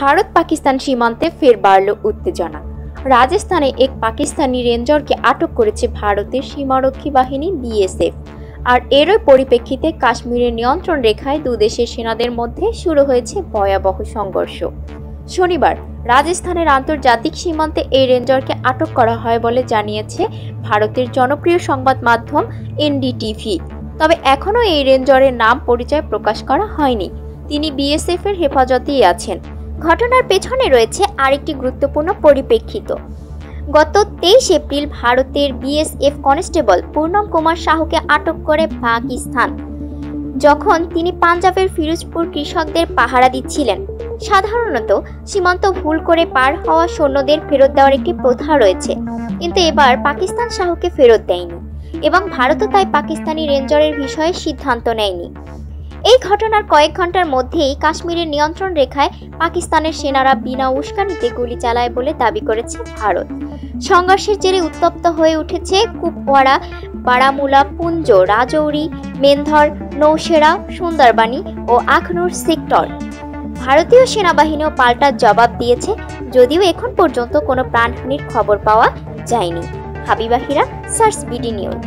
ভারত পাকিস্তান সীমান্তে ফের বাড়ল উত্তেজনা। রাজস্থানে এক পাকিস্তানি রেঞ্জারকে আটক করেছে ভারতের সীমারক্ষী বাহিনী বিএসএফ। আর এরই পরিপ্রেক্ষিতে কাশ্মীরের নিয়ন্ত্রণ রেখায় দুদেশের সেনাদের মধ্যে শুরু হয়েছে ভয়াবহ সংঘর্ষ। শনিবার রাজস্থানের আন্তর্জাতিক সীমান্তে এই রেঞ্জারকে আটক করা হয় বলে জানিয়েছে ভারতের জনপ্রিয় সংবাদ মাধ্যম এনডিটিভি। তবে এখনও এই রেঞ্জারের নাম পরিচয় প্রকাশ করা হয়নি। তিনি বিএসএফ এর হেফাজতেই আছেন। ঘটনার পেছনে রয়েছে আরেকটি গুরুত্বপূর্ণ পরিপ্রেক্ষিত। গত 23 এপ্রিল ভারতের বিএসএফ কনস্টেবল পূর্ণম কুমার সাহুকে আটক করে পাকিস্তান, যখন তিনি পাঞ্জাবের ফিরোজপুর কৃষকদের পাহারা দিচ্ছিলেন। সাধারণত সীমান্ত ভুল করে পার হওয়া সৈন্যদের ফেরত দেওয়ার একটি প্রথা রয়েছে, কিন্তু এবার পাকিস্তান সাহুকে ফেরত দেয়নি এবং ভারতও তাই পাকিস্তানি রেঞ্জারের বিষয়ে সিদ্ধান্ত নেয়নি। এই ঘটনার কয়েক ঘন্টার মধ্যেই কাশ্মীরের নিয়ন্ত্রণ রেখায় পাকিস্তানের সেনারা বিনা উস্কানিতে গুলি চালায় বলে দাবি করেছে ভারত। সংঘর্ষের জেরে উত্তপ্ত হয়ে উঠেছে কুপওয়াড়া, বারামুলা, পুঞ্জ, রাজৌরি, মেন্ধর, নৌশেরা, সুন্দরবানি ও আখনুর সেক্টর। ভারতীয় সেনাবাহিনীও পাল্টা জবাব দিয়েছে, যদিও এখন পর্যন্ত কোনো প্রাণহানির খবর পাওয়া যায়নি। হাবিবা হিরা, সার্চ বিডি নিউজ।